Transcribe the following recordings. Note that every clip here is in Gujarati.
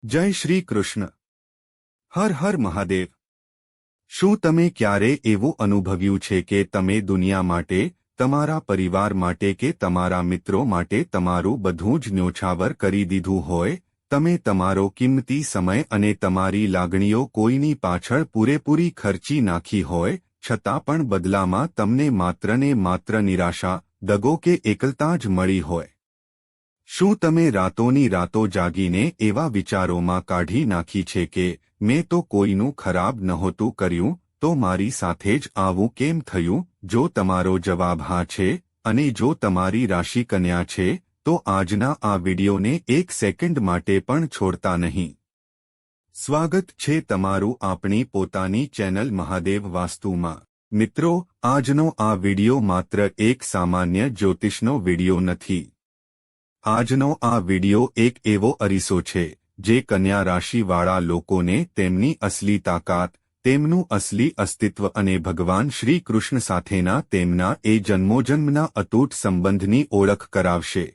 જય શ્રી કૃષ્ણ. હર હર મહાદેવ. શું તમે ક્યારે એવું અનુભવ્યું છે કે તમે દુનિયા માટે, તમારા પરિવાર માટે કે તમારા મિત્રો માટે તમારું બધું જ ન્યોછાવર કરી દીધું હોય? તમે તમારો કિંમતી સમય અને તમારી લાગણીઓ કોઈની પાછળ પૂરેપૂરી ખર્ચી નાખી હોય, છતાં પણ બદલામાં તમને માત્ર ને માત્ર નિરાશા, દગો કે એકલતા જ મળી હોય? શું તમે રાતોની રાતો જાગીને એવા વિચારોમાં કાઢી નાખી છે કે મેં તો કોઈનું ખરાબ નહોતું કર્યું, તો મારી સાથે જ આવું કેમ થયું? જો તમારો જવાબ હા છે, અને જો તમારી રાશિ કન્યા છે, તો આજના આ વિડિયોને એક સેકન્ડ માટે પણ છોડતા નહીં. સ્વાગત છે તમારું આપણી પોતાની ચેનલ મહાદેવ વાસ્તુમાં. મિત્રો, આજનો આ વિડિયો માત્ર એક સામાન્ય જ્યોતિષનો વિડિયો નથી. આજનો આ વિડિયો એક એવો અરીસો છે જે કન્યા રાશિવાળા લોકોને તેમની અસલી તાકાત, તેમનું અસલી અસ્તિત્વ અને ભગવાન શ્રી કૃષ્ણ સાથેના તેમના એ જન્મોજન્મના અતૂટ સંબંધની ઓળખ કરાવશે.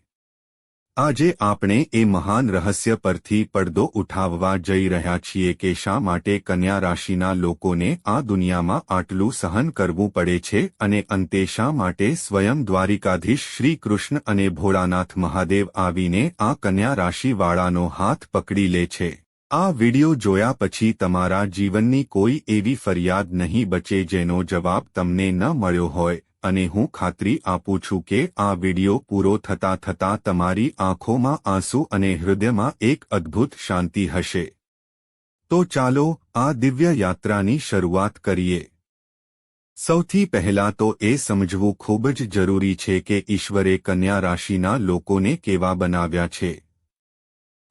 આજે આપણે એ મહાન રહસ્ય પરથી પડદો ઉઠાવવા જઈ રહ્યા છીએ કે શા માટે કન્યા રાશિના લોકોને આ દુનિયામાં આટલું સહન કરવું પડે છે અને અંતે શા માટે સ્વયં દ્વારિકાધીશ શ્રી કૃષ્ણ અને ભોળાનાથ મહાદેવ આવીને આ કન્યા રાશિવાળાનો હાથ પકડી લે છે. આ વિડિયો જોયા પછી તમારા જીવનની કોઈ એવી ફરિયાદ નહીં બચે જેનો જવાબ તમને ન મળ્યો હોય, અને હું ખાતરી આપું છું કે આ વિડિયો પૂરો થતાં તમારી આંખોમાં આંસુ અને હૃદયમાં એક અદ્ભુત શાંતિ હશે. તો ચાલો આ દિવ્ય યાત્રાની શરૂઆત કરીએ. સૌથી પહેલા તો એ સમજવું ખૂબ જ જરૂરી છે કે ઈશ્વરે કન્યા રાશિના લોકોને કેવા બનાવ્યા છે.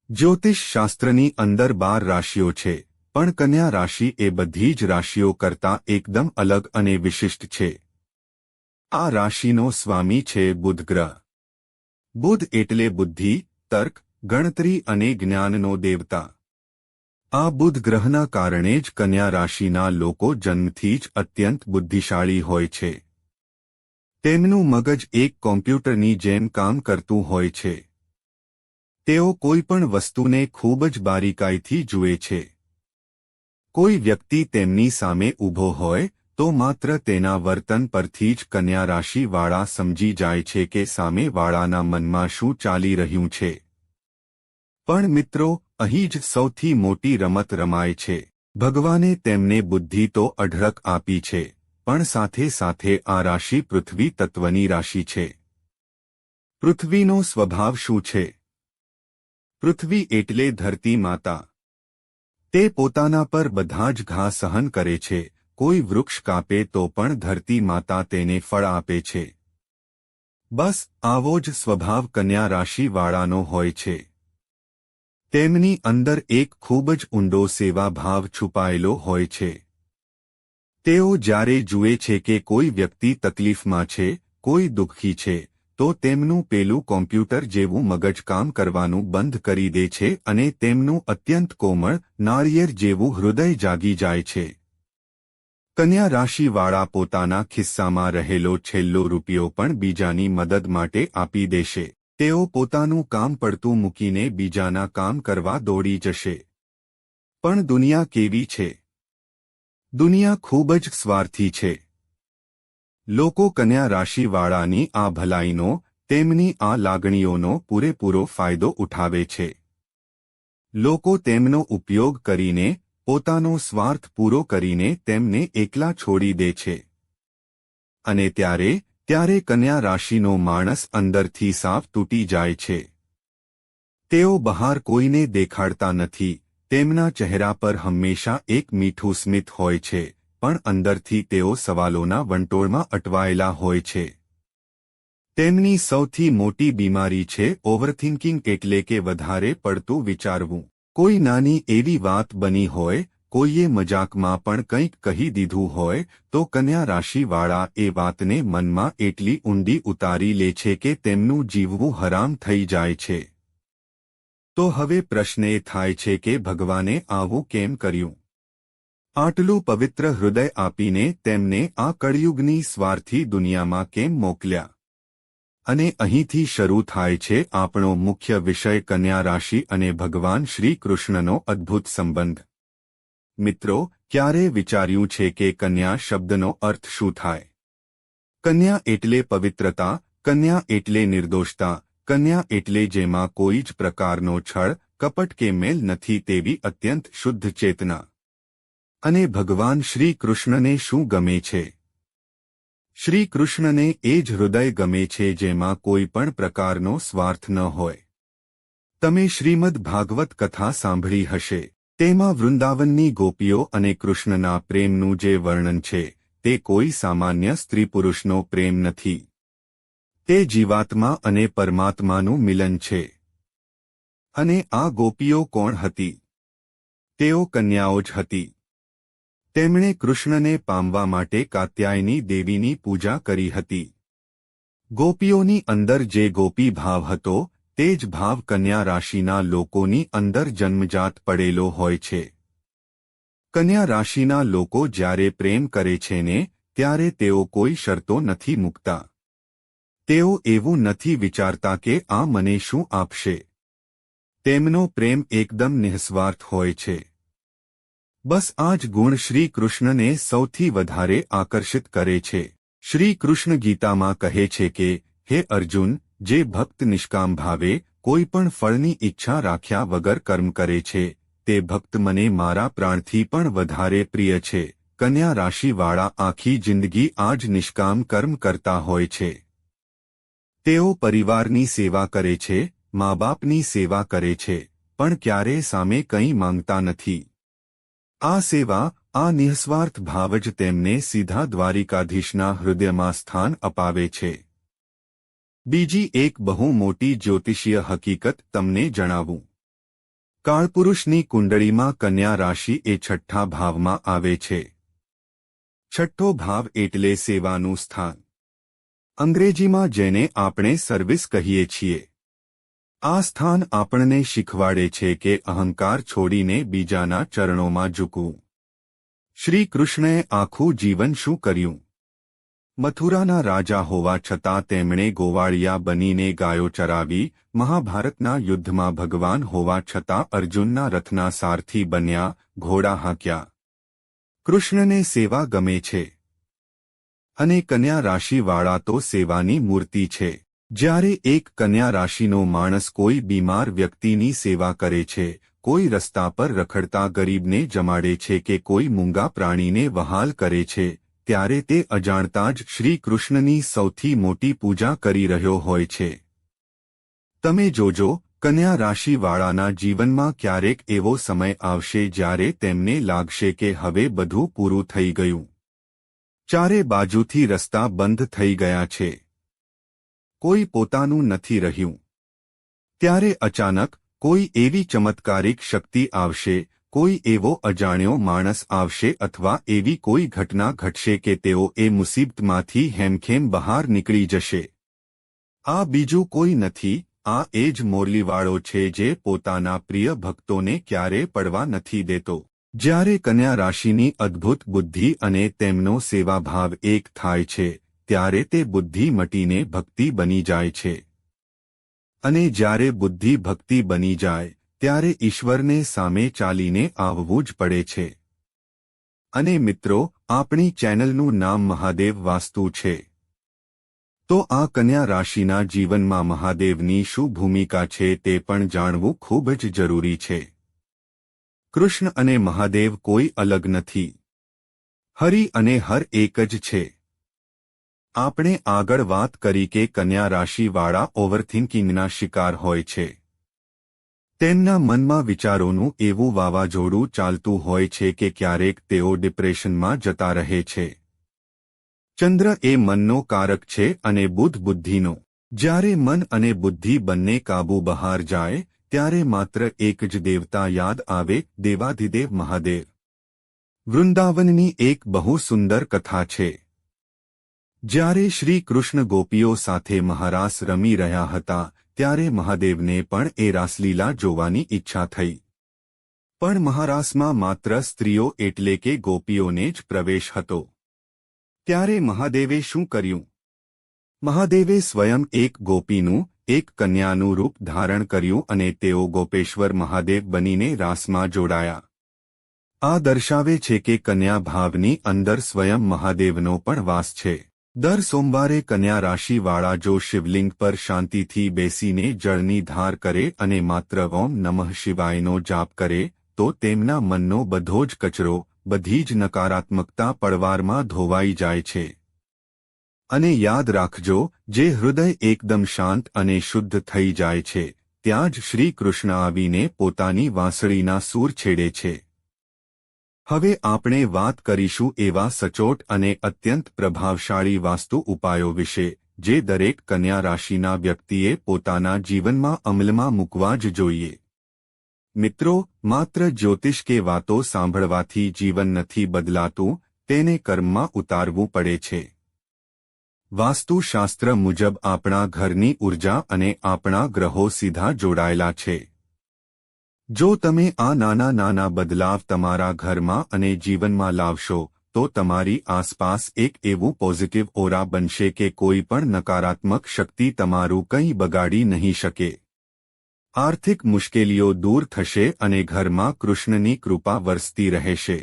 જ્યોતિષ શાસ્ત્રની અંદર 12 રાશિઓ છે, પણ કન્યા રાશિ એ બધી જ રાશિઓ કરતાં એકદમ અલગ અને વિશિષ્ટ છે. આ રાશિનો સ્વામી છે બુધ ગ્રહ. બુધ એટલે બુદ્ધિ, તર્ક, ગણતરી અને જ્ઞાનનો દેવતા. આ બુધ ગ્રહના કારણે જ કન્યા રાશિના લોકો જન્મથી જ અત્યંત બુદ્ધિશાળી હોય છે. તેમનું મગજ એક કોમ્પ્યુટરની જેમ કામ કરતું હોય છે. તેઓ કોઈપણ વસ્તુને ખૂબ જ બારીકાઈથી જુએ છે. કોઈ વ્યક્તિ તેમની સામે ઊભો હોય તો માત્ર તેના વર્તન પરથી જ કન્યા રાશિવાળા સમજી જાય છે કે સામેવાળાના મનમાં શું ચાલી રહ્યું છે. પણ મિત્રો, અહીં જ સૌથી મોટી રમત રમાય છે. ભગવાને તેમને બુદ્ધિ તો અઢળક આપી છે, પણ સાથે સાથે આ રાશિ પૃથ્વી તત્વની રાશિ છે. પૃથ્વીનો સ્વભાવ શું છે? પૃથ્વી એટલે ધરતી માતા. તે પોતાના પર બધા જ ઘા સહન કરે છે. કોઈ વૃક્ષ કાપે તો પણ ધરતી માતા તેને ફળ આપે છે. બસ આવો જ સ્વભાવ કન્યા રાશિવાળાનો હોય છે. તેમની અંદર એક ખૂબ જ ઊંડો સેવાભાવ છુપાયેલો હોય છે. તેઓ જ્યારે જુએ છે કે કોઈ વ્યક્તિ તકલીફમાં છે, કોઈ દુઃખી છે, તો તેમનું પેલું કોમ્પ્યુટર જેવું મગજ કામ કરવાનું બંધ કરી દે છે અને તેમનું અત્યંત કોમળ, નાળિયેર જેવું હૃદય જાગી જાય છે. કન્યા રાશિવાળા પોતાના ખિસ્સામાં રહેલો છેલ્લો રૂપિયો પણ બીજાની મદદ માટે આપી દેશે. તેઓ પોતાનું કામ પડતું મૂકીને બીજાના કામ કરવા દોડી જશે. પણ દુનિયા કેવી છે? દુનિયા ખૂબ જ સ્વાર્થી છે. લોકો કન્યા રાશિવાળાની આ ભલાઈનો, તેમની આ લાગણીઓનો પૂરેપૂરો ફાયદો ઉઠાવે છે. લોકો તેમનો ઉપયોગ કરીને, પોતાનો સ્વાર્થ પૂરો કરીને તેમને એકલા છોડી દે છે. અને ત્યારે કન્યા રાશિનો માણસ અંદરથી સાફ તૂટી જાય છે. તેઓ બહાર કોઈને દેખાડતા નથી, તેમના ચહેરા પર હંમેશા એક મીઠું સ્મિત હોય છે, પણ અંદરથી તેઓ સવાલોના વંટોળમાં અટવાયેલા હોય છે. તેમની સૌથી મોટી બીમારી છે ઓવરથિંકિંગ, એટલે કે વધારે પડતું વિચારવું. કોઈ નાની એવી વાત બની હોય, કોઈએ મજાકમાં પણ કંઈક કહી દીધું હોય, તો કન્યા રાશિવાળા એ વાતને મનમાં એટલી ઊંડી ઉતારી લે છે કે તેમનું જીવવું હરામ થઈ જાય છે. તો હવે પ્રશ્ન એ થાય છે કે ભગવાને આવું કેમ કર્યું? આટલું પવિત્ર હૃદય આપીને તેમને આ કળિયુગની સ્વાર્થી દુનિયામાં કેમ મોકલ્યા? અને અહીંથી શરૂ થાય છે આપણો મુખ્ય વિષય કન્યા રાશિ અને ભગવાન શ્રી કૃષ્ણનો અદ્ભુત સંબંધ. મિત્રો, ક્યારે વિચાર્યું છે કે કન્યા શબ્દનો અર્થ શું થાય? કન્યા એટલે પવિત્રતા, કન્યા એટલે નિર્દોષતા, કન્યા એટલે જેમાં કોઈ જ પ્રકારનો છળ, કપટ કે મેલ નથી તેવી અત્યંત શુદ્ધ ચેતના. અને ભગવાન શ્રી કૃષ્ણને શું ગમે છે? શ્રી કૃષ્ણને એ જ હૃદય ગમે છે જેમાં કોઈ પણ પ્રકારનો સ્વાર્થ ન હોય. તમે શ્રીમદ ભાગવત કથા સાંભળી હશે. તેમાં વૃંદાવનની ગોપીઓ અને કૃષ્ણના પ્રેમનું જે વર્ણન છે તે કોઈ સામાન્ય સ્ત્રી પુરુષનો પ્રેમ નથી. તે જીવાત્મા અને પરમાત્માનું મિલન છે. અને આ ગોપીઓ કોણ હતી? તેઓ કન્યાઓ જ હતી. તેમણે કૃષ્ણને પામવા માટે કાત્યાયની દેવીની પૂજા કરી હતી. ગોપીઓની અંદર જે ગોપી ભાવ હતો તે જ ભાવ કન્યા રાશિના લોકોની અંદર જન્મજાત પડેલો હોય છે. કન્યા રાશિના લોકો જ્યારે પ્રેમ કરે છે ને ત્યારે તેઓ કોઈ શરતો નથી મૂકતા. તેઓ એવું નથી વિચારતા કે આ મને શું આપશે. તેમનો પ્રેમ એકદમ નિઃસ્વાર્થ હોય છે. બસ આ જ ગુણ શ્રી કૃષ્ણને સૌથી વધારે આકર્ષિત કરે છે. શ્રી કૃષ્ણ ગીતામાં કહે છે કે, હે અર્જુન, જે ભક્ત નિષ્કામ ભાવે કોઈ પણ ફળની ઈચ્છા રાખ્યા વગર કર્મ કરે છે તે ભક્ત મને મારા પ્રાણથી પણ વધારે પ્રિય છે. કન્યા રાશિવાળા આખી જિંદગી આ જ નિષ્કામ કર્મ કરતા હોય છે. તેઓ પરિવારની સેવા કરે છે, મા બાપની સેવા કરે છે, પણ ક્યારેય સામે કંઈ માંગતા નથી. આ સેવા, આ નિઃસ્વાર્થ ભાવ જ તેમને સીધા દ્વારિકાધીશના હૃદયમાં સ્થાન અપાવે છે. બીજી એક બહુ મોટી જ્યોતિષીય હકીકત તમને જણાવું. કાળપુરુષની કુંડળીમાં કન્યા રાશિ એ છઠ્ઠા ભાવમાં આવે છે. છઠ્ઠો ભાવ એટલે સેવાનું સ્થાન. અંગ્રેજીમાં જેને આપણે સર્વિસ કહીએ છીએ. આ સ્થાન આપણને શીખવાડે છે કે અહંકાર છોડીને બીજાના ચરણોમાં ઝૂકવું. શ્રી કૃષ્ણએ આખું જીવન શું કર્યું? મથુરાના રાજા હોવા છતાં તેમણે ગોવાળિયા બનીને ગાયો ચરાવી. મહાભારતના યુદ્ધમાં ભગવાન હોવા છતાં અર્જુનના રથના સારથી બન્યા, ઘોડા હાંક્યા. કૃષ્ણને સેવા ગમે છે. અને કન્યા રાશિવાળા તો સેવાની મૂર્તિ છે. જ્યારે એક કન્યા રાશિનો માણસ કોઈ બીમાર વ્યક્તિની સેવા કરે છે, કોઈ રસ્તા પર રખડતા ગરીબને જમાડે છે કે કોઈ મૂંગા પ્રાણીને વહાલ કરે છે, ત્યારે તે અજાણતા જ શ્રી કૃષ્ણની સૌથી મોટી પૂજા કરી રહ્યો હોય છે. તમે જોજો, કન્યા રાશિવાળાના જીવનમાં ક્યારેક એવો સમય આવશે જ્યારે તેમને લાગશે કે હવે બધું પૂરું થઈ ગયું. ચારે બાજુથી રસ્તા બંધ થઈ ગયા છે. કોઈ પોતાનું નથી રહ્યું. ત્યારે અચાનક કોઈ એવી ચમત્કારિક શક્તિ આવશે, કોઈ એવો અજાણ્યો માણસ આવશે અથવા એવી કોઈ ઘટના ઘટશે કે તેઓ એ મુસીબતમાંથી હેમખેમ બહાર નીકળી જશે. આ બીજું કોઈ નથી, આ એ જ મોરલીવાળો છે જે પોતાના પ્રિય ભક્તોને ક્યારે પડવા નથી દેતો. જ્યારે કન્યા રાશિની અદ્ભુત બુદ્ધિ અને તેમનો સેવાભાવ એક થાય છે ત્યારે તે બુદ્ધિ મટીને ભક્તિ બની જાય છે. અને જ્યારે બુદ્ધિ ભક્તિ બની જાય ત્યારે ઈશ્વરને સામે ચાલીને આવવું જ પડે છે. અને મિત્રો, આપણી ચેનલનું નામ મહાદેવ વાસ્તુ છે. તો આ કન્યા રાશિના જીવનમાં મહાદેવની શું ભૂમિકા છે તે પણ જાણવું ખૂબ જ જરૂરી છે. કૃષ્ણ અને મહાદેવ કોઈ અલગ નથી. હરિ અને હર એક જ છે. આપણે આગળ વાત કરી કે કન્યા રાશિવાળા ઓવરથિંકિંગના શિકાર હોય છે. તેમના મનમાં વિચારોનું એવું વાવાઝોડું ચાલતું હોય છે કે ક્યારેક તેઓ ડિપ્રેશનમાં જતા રહે છે. ચંદ્ર એ મનનો કારક છે અને બુધ બુદ્ધિનો. જ્યારે મન અને બુદ્ધિ બંને કાબુ બહાર જાય ત્યારે માત્ર એક જ દેવતા યાદ આવે, દેવાધિદેવ મહાદેવ. વૃંદાવનની એક બહુ સુંદર કથા છે. જ્યારે શ્રી કૃષ્ણ ગોપીઓ સાથે મહારાસ રમી રહ્યા હતા ત્યારે મહાદેવને પણ એ રાસલીલા જોવાની ઈચ્છા થઈ. પણ મહારાસમાં માત્ર સ્ત્રીઓ એટલે કે ગોપીઓને જ પ્રવેશ હતો. ત્યારે મહાદેવે શું કર્યું? મહાદેવે સ્વયં એક ગોપીનું એક કન્યાનું રૂપ ધારણ કર્યું અને તેઓ ગોપેશ્વર મહાદેવ બનીને રાસમાં જોડાયા. આ દર્શાવે છે કે કન્યા ભાવની અંદર સ્વયં મહાદેવનો પણ વાસ છે. દર સોમવારે કન્યા રાશિવાળા જો શિવલિંગ પર શાંતિથી બેસીને જળની ધાર કરે અને માત્ર ઓમ નમઃ શિવાયનો જાપ કરે તો તેમના મનનો બધો જ કચરો, બધી જ નકારાત્મકતા પળવારમાં ધોવાઈ જાય છે. અને યાદ રાખજો, જે હૃદય એકદમ શાંત અને શુદ્ધ થઈ જાય છે ત્યાં જ શ્રી કૃષ્ણ આવીને પોતાની વાંસળીના સૂર છેડે છે. હવે આપણે વાત કરીશું એવા સચોટ અને અત્યંત પ્રભાવશાળી વાસ્તુ ઉપાયો વિશે જે દરેક કન્યા રાશિના વ્યક્તિએ પોતાના જીવનમાં અમલમાં મૂકવા જ જોઈએ. મિત્રો, માત્ર જ્યોતિષ કે વાતો સાંભળવાથી જીવન નથી બદલાતું, તેને કર્મમાં ઉતારવું પડે છે. વાસ્તુશાસ્ત્ર મુજબ આપણા ઘરની ઉર્જા અને આપણા ગ્રહો સીધા જોડાયેલા છે. જો તમે આ નાના નાના બદલાવ તમારા ઘરમાં અને જીવનમાં લાવશો તો તમારી આસપાસ એક એવું પોઝિટિવ ઓરા બનશે કે કોઈ પણ નકારાત્મક શક્તિ તમારું કંઈ બગાડી નહીં શકે. આર્થિક મુશ્કેલીઓ દૂર થશે અને ઘરમાં કૃષ્ણની કૃપા વરસતી રહેશે.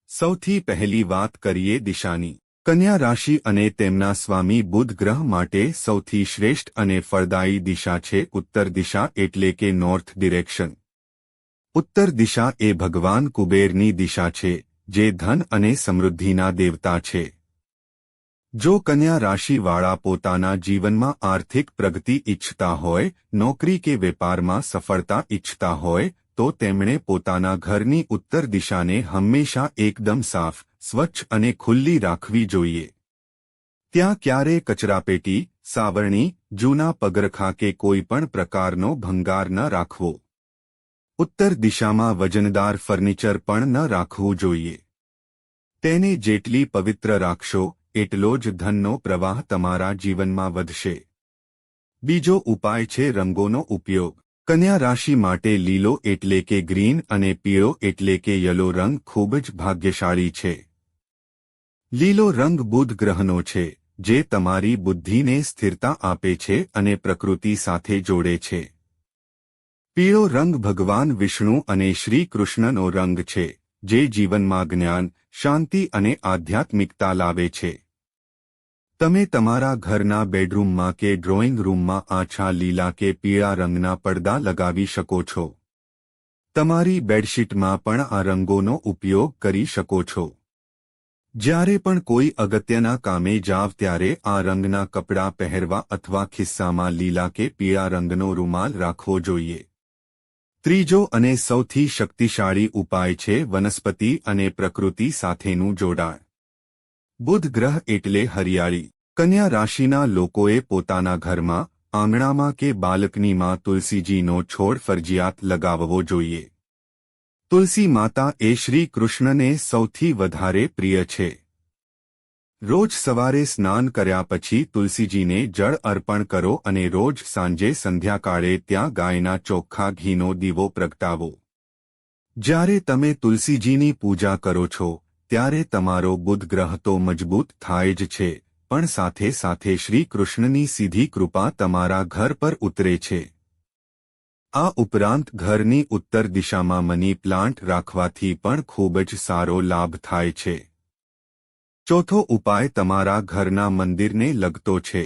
સૌથી પહેલી વાત કરીએ દિશાની. કન્યા રાશિ અને તેમના સ્વામી બુધ ગ્રહ માટે સૌથી શ્રેષ્ઠ અને ફળદાયી દિશા છે ઉત્તર દિશા, એટલે કે નોર્થ ડિરેક્શન. ઉત્તર દિશા એ ભગવાન કુબેરની દિશા છે, જે ધન અને સમૃદ્ધિના દેવતા છે. જો કન્યા રાશિવાળા પોતાના જીવનમાં આર્થિક પ્રગતિ ઈચ્છતા હોય, નોકરી કે વેપારમાં સફળતા ઈચ્છતા હોય તો તેમણે પોતાના ઘરની ઉત્તર દિશાને હંમેશા એકદમ સાફ, સ્વચ્છ અને ખુલ્લી રાખવી જોઈએ. ત્યાં ક્યારેય કચરાપેટી, સાવરણી, જૂના પગરખાં કે કોઈ પણ પ્રકારનો ભંગાર ન રાખવો. ઉત્તર દિશામાં વજનદાર ફર્નિચર પણ ન રાખવું જોઈએ. તેને જેટલી પવિત્ર રાખશો એટલો જ ધનનો પ્રવાહ તમારા જીવનમાં વધશે. બીજો ઉપાય છે રંગોનો ઉપયોગ. કન્યા રાશિ માટે લીલો એટલે કે ગ્રીન અને પીળો એટલે કે યલો રંગ ખૂબ જ ભાગ્યશાળી છે. લીલો રંગ બુધ ગ્રહનો છે, જે તમારી બુદ્ધિને સ્થિરતા આપે છે અને પ્રકૃતિ સાથે જોડે છે. પીળો રંગ ભગવાન વિષ્ણુ અને શ્રી કૃષ્ણનો રંગ છે, જે જીવનમાં જ્ઞાન, શાંતિ અને આધ્યાત્મિકતા લાવે છે. તમે તમારા ઘરના બેડરૂમમાં કે ડ્રોઈંગ રૂમમાં આછા લીલા કે પીળા રંગના પડદા લગાવી શકો છો. તમારી બેડશીટમાં પણ આ રંગોનો ઉપયોગ કરી શકો છો. જ્યારે પણ કોઈ અગત્યના કામે જાવ ત્યારે આ રંગના કપડાં પહેરવા અથવા ખિસ્સામાં લીલા કે પીળા રંગનો રૂમાલ રાખવો જોઈએ. ત્રીજો અને સૌથી શક્તિશાળી ઉપાય છે વનસ્પતિ અને પ્રકૃતિ સાથેનું જોડાણ. બુધ ગ્રહ એટલે હરિયાળી. કન્યા રાશિના લોકોએ પોતાના ઘરમાં, આંગણામાં કે બાલ્કનીમાં તુલસીજીનો છોડ ફરજિયાત લગાવવો જોઈએ. તુલસી માતા એ શ્રી કૃષ્ણને સૌથી વધારે પ્રિય છે. રોજ સવારે સ્નાન કર્યા પછી તુલસીજીને જળ અર્પણ કરો અને રોજ સાંજે સંધ્યાકાળે ત્યાં ગાયના ચોખ્ખા ઘીનો દીવો પ્રગટાવો. જ્યારે તમે તુલસીજીની પૂજા કરો છો ત્યારે તમારો બુધ ગ્રહ તો મજબૂત થાય જ છે, પણ સાથે સાથે શ્રી કૃષ્ણની સીધી કૃપા તમારા ઘર પર ઉતરે છે. આ ઉપરાંત ઘરની ઉત્તર દિશામાં મની પ્લાન્ટ રાખવાથી પણ ખૂબ જ સારો લાભ થાય છે. ચોથો ઉપાય તમારા ઘરના મંદિરને લગતો છે.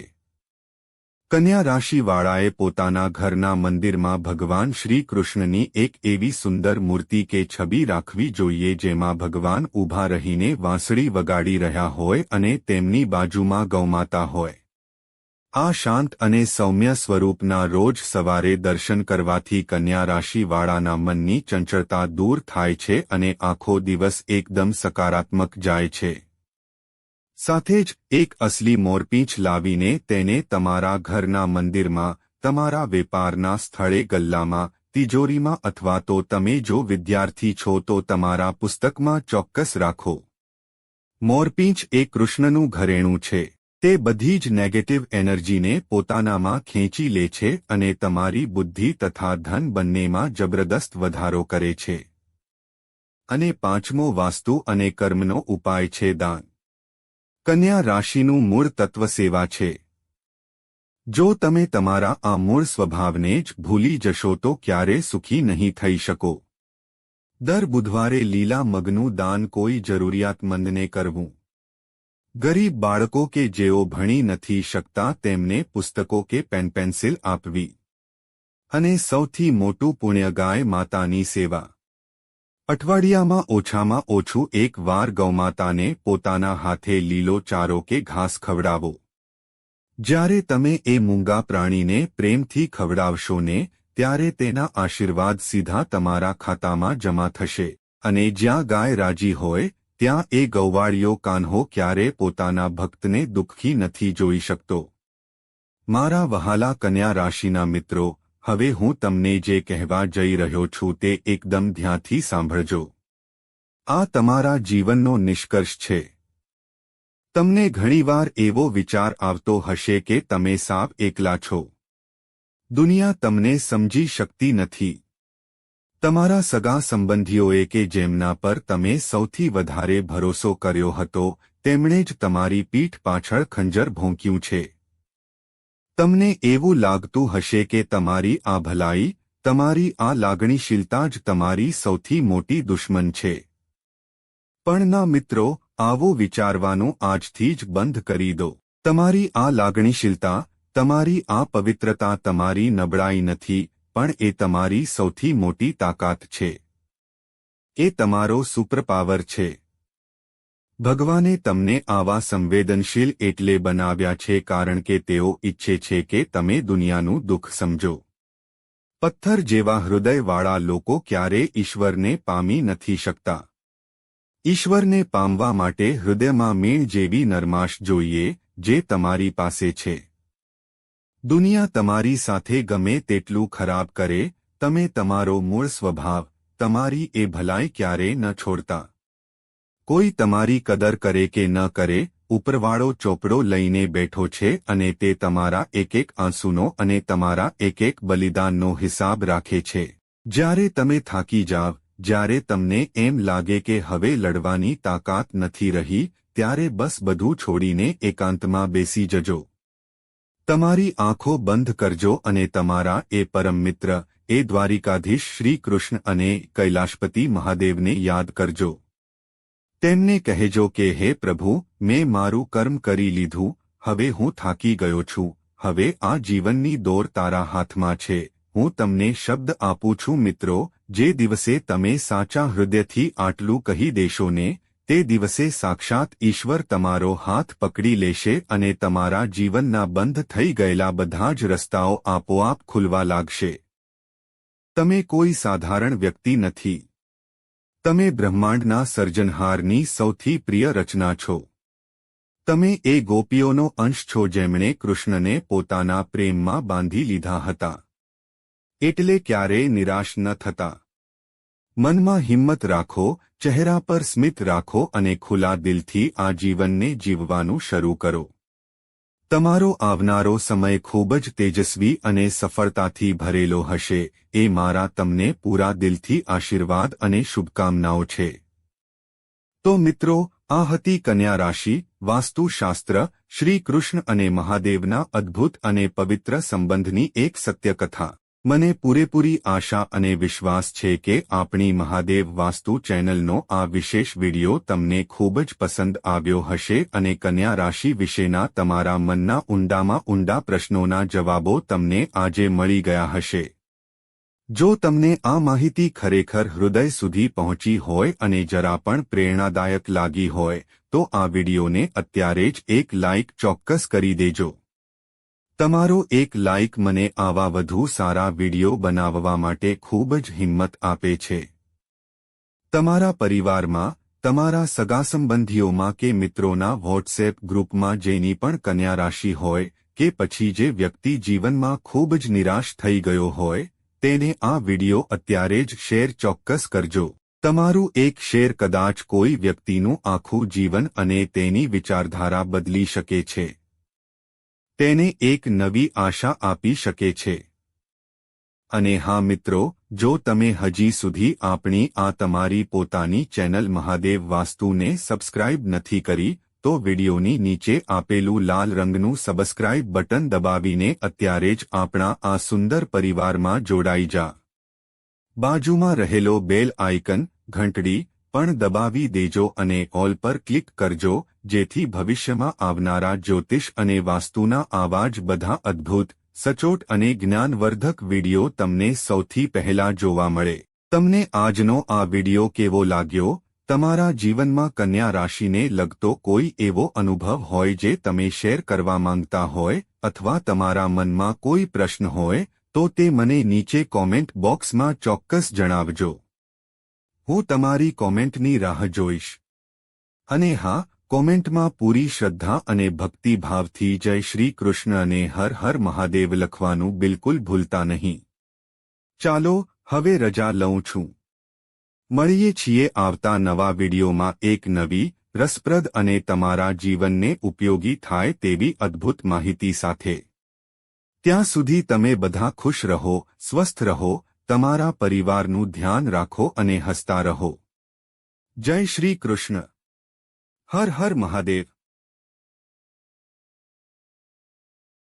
કન્યા રાશિવાળાએ પોતાના ઘરના મંદિરમાં ભગવાન શ્રી કૃષ્ણની એક એવી સુંદર મૂર્તિ કે છબી રાખવી જોઈએ જેમાં ભગવાન ઊભા રહીને વાંસળી વગાડી રહ્યા હોય અને તેમની બાજુમાં ગૌમાતા હોય. આ શાંત અને સૌમ્ય સ્વરૂપના રોજ સવારે દર્શન કરવાથી કન્યા રાશિવાળાના મનની ચંચળતા દૂર થાય છે અને આખો દિવસ એકદમ સકારાત્મક જાય છે. સાથે જ એક અસલી મોરપીંછ લાવીને તેને તમારા ઘરના મંદિરમાં, તમારા વેપારના સ્થળે, ગલ્લામાં, તિજોરીમાં અથવા તો તમે જો વિદ્યાર્થી છો તો તમારા પુસ્તકમાં ચોક્કસ રાખો. મોરપીંછ એ કૃષ્ણનું ઘરેણું છે. તે બધી જ નેગેટિવ એનર્જીને પોતાનામાં ખેંચી લે છે અને તમારી બુદ્ધિ તથા ધન બંનેમાં જબરદસ્ત વધારો કરે છે. અને પાંચમો વાસ્તુ અને કર્મનો ઉપાય છે દાન. કન્યા રાશિનું મૂળ તત્વ સેવા છે. જો તમે તમારા આ મૂળ સ્વભાવને જ ભૂલી જશો તો ક્યારે સુખી નહીં થઈ શકો. દર બુધવારે લીલા મગનું દાન કોઈ જરૂરિયાતમંદને કરવું. ગરીબ બાળકો કે જેઓ ભણી નથી શકતા તેમને પુસ્તકો કે પેન્સિલ આપવી. અને સૌથી મોટું પુણ્ય ગાય માતાની સેવા. અઠવાડિયામાં ઓછામાં ઓછું એક વાર ગૌમાતાને પોતાના હાથે લીલો ચારો કે ઘાસ ખવડાવો. જ્યારે તમે એ મૂંગા પ્રાણીને પ્રેમથી ખવડાવશો ને ત્યારે તેના આશીર્વાદ સીધા તમારા ખાતામાં જમા થશે. અને જ્યાં ગાય રાજી હોય ત્યાં એ ગૌવાળિયો કાન્હો ક્યારે પોતાના ભક્તને દુઃખી નથી જોઈ શકતો. મારા વહાલા કન્યા રાશિના મિત્રો, હવે હું તમને જે કહેવા જઈ રહ્યો છું તે એકદમ ધ્યાનથી સાંભળજો. આ તમારા જીવનનો નિષ્કર્ષ છે. તમને ઘણીવાર એવો વિચાર આવતો હશે કે તમે સાવ એકલા છો. દુનિયા તમને સમજી શકતી નથી. તમારા સગા સંબંધીઓએ કે જેમના પર તમે સૌથી વધારે ભરોસો કર્યો હતો તેમણે જ તમારી પીઠ પાછળ ખંજર ભોંક્યું છે. તમને એવું લાગતું હશે કે તમારી આ ભલાઈ, તમારી આ લાગણીશીલતા જ તમારી સૌથી મોટી દુશ્મન છે. પણ ના મિત્રો, આવું વિચારવાનું આજથી જ બંધ કરી દો. તમારી આ લાગણીશીલતા, તમારી આ પવિત્રતા તમારી નબળાઈ નથી, પણ એ તમારી સૌથી મોટી તાકાત છે. એ તમારો સુપરપાવર છે. ભગવાને તમને આવા સંવેદનશીલ એટલે બનાવ્યા છે કારણ કે તેઓ ઈચ્છે છે કે તમે દુનિયાનું દુઃખ સમજો. પથ્થર જેવા હૃદયવાળા લોકો ક્યારેય ઈશ્વરને પામી નથી શકતા. ઈશ્વરને પામવા માટે હૃદયમાં મીણ જેવી નરમાશ જોઈએ, જે તમારી પાસે છે. દુનિયા તમારી સાથે ગમે તેટલું ખરાબ કરે, તમે તમારો મૂળ સ્વભાવ, તમારી એ ભલાઈ ક્યારેય ન છોડતા. કોઈ તમારી કદર કરે કે ન કરે, ઉપરવાળો ચોપડો લઈને બેઠો છે અને તે તમારા એક એક આંસુનો અને તમારા એક એક બલિદાનનો હિસાબ રાખે છે. જ્યારે તમે થાકી જાવ, જ્યારે તમને એમ લાગે કે હવે લડવાની તાકાત નથી રહી, ત્યારે બસ બધું છોડીને એકાંતમાં બેસી જજો. તમારી આંખો બંધ કરજો અને તમારા એ પરમ મિત્ર, એ દ્વારિકાધીશ શ્રી કૃષ્ણ અને કૈલાશપતિ મહાદેવને યાદ કરજો. તેમને કહેજો કે હે પ્રભુ, મેં મારું કર્મ કરી લીધું, હવે હું થાકી ગયો છું, હવે આ જીવનની દોર તારા હાથમાં છે. હું તમને શબ્દ આપું છું મિત્રો, જે દિવસે તમે સાચા હૃદયથી આટલું કહી દેશો ને, તે દિવસે સાક્ષાત ઈશ્વર તમારો હાથ પકડી લેશે અને તમારા જીવનના બંધ થઈ ગયેલા બધા જ રસ્તાઓ આપોઆપ ખુલવા લાગશે. તમે કોઈ સાધારણ વ્યક્તિ નથી. તમે બ્રહ્માંડના સર્જનહારની સૌથી પ્રિય રચના છો. તમે એ ગોપીઓનો અંશ છો જેમણે કૃષ્ણને પોતાના પ્રેમમાં બાંધી લીધા હતા. એટલે ક્યારેય નિરાશ ન થતા. મનમાં હિંમત રાખો, ચહેરા પર સ્મિત રાખો અને ખુલ્લા દિલથી આ જીવનને જીવવાનું શરૂ કરો. તમારો આવનારો સમય ખૂબ જ તેજસ્વી અને સફળતાથી ભરેલો હશે, એ મારા તમને પૂરા દિલથી આશીર્વાદ અને શુભકામનાઓ છે. તો મિત્રો, આ હતી કન્યા રાશિ, વાસ્તુશાસ્ત્ર, શ્રી કૃષ્ણ અને મહાદેવના અદ્ભુત અને પવિત્ર સંબંધની એક સત્ય કથા. મને પૂરેપૂરી આશા અને વિશ્વાસ છે કે આપણી મહાદેવ વાસ્તુ ચેનલનો આ વિશેષ વિડિયો તમને ખૂબ જ પસંદ આવ્યો હશે અને કન્યા રાશિ વિશેના તમારા મનના ઊંડામાં ઊંડા પ્રશ્નોના જવાબો તમને આજે મળી ગયા હશે. જો તમને આ માહિતી ખરેખર હૃદય સુધી પહોંચી હોય અને જરા પણ પ્રેરણાદાયક લાગી હોય, તો આ વિડિયોને અત્યારે જ એક લાઇક ચોક્કસ કરી દેજો. તમારો એક લાઇક મને આવા વધુ સારા વિડિયો બનાવવા માટે ખૂબ જ હિંમત આપે છે. તમારા પરિવારમાં, તમારા સગા સંબંધીઓમાં કે મિત્રોના વોટ્સએપ ગ્રુપમાં જેની પણ કન્યા રાશિ હોય કે પછી જે વ્યક્તિ જીવનમાં ખૂબ જ નિરાશ થઈ ગયો હોય, તેને આ વિડિયો અત્યારે જ શેર ચોક્કસ કરજો. તમારું એક શેર કદાચ કોઈ વ્યક્તિનું આખું જીવન અને તેની વિચારધારા બદલી શકે છે. તેને એક નવી આશા આપી શકે છે. અને હા મિત્રો, જો તમે હજી સુધી આપણી આ તમારી પોતાની ચેનલ મહાદેવ વાસ્તુને સબસ્ક્રાઇબ નથી કરી, તો વિડિયોની નીચે આપેલું લાલ રંગનું સબસ્ક્રાઇબ બટન દબાવીને અત્યારે જ આપણા આ સુંદર પરિવારમાં જોડાઈ જા. બાજુમાં રહેલો બેલ આઇકન ઘંટડી પણ દબાવી દેજો અને ઓલ પર ક્લિક કરજો, જેથી ભવિષ્યમાં આવનારા જ્યોતિષ અને વાસ્તુના આવા જ બધા અદ્ભુત, સચોટ અને જ્ઞાનવર્ધક વિડિયો તમને સૌથી પહેલા જોવા મળે. તમને આજનો આ વિડિયો કેવો લાગ્યો? તમારા જીવનમાં કન્યા રાશિને લગતો કોઈ એવો અનુભવ હોય જે તમે શેર કરવા માંગતા હોય, અથવા તમારા મનમાં કોઈ પ્રશ્ન હોય, તો તે મને નીચે કોમેન્ટ બોક્સમાં ચોક્કસ જણાવજો. હું તમારી કોમેન્ટની રાહ જોઈશ. અને હા, કોમેન્ટમાં પૂરી શ્રદ્ધા અને ભક્તિભાવથી જય શ્રી કૃષ્ણ અને હર હર મહાદેવ લખવાનું બિલકુલ ભૂલતા નહીં. ચાલો હવે રજા લઉં છું. મળીએ છીએ આવતા નવા વિડિયોમાં એક નવી, રસપ્રદ અને તમારા જીવનને ઉપયોગી થાય તેવી અદ્ભુત માહિતી સાથે. ત્યાં સુધી તમે બધા ખુશ રહો, સ્વસ્થ રહો, તમારા પરિવારનું ધ્યાન રાખો અને હસતા રહો. જય શ્રી કૃષ્ણ. હર હર મહાદેવ.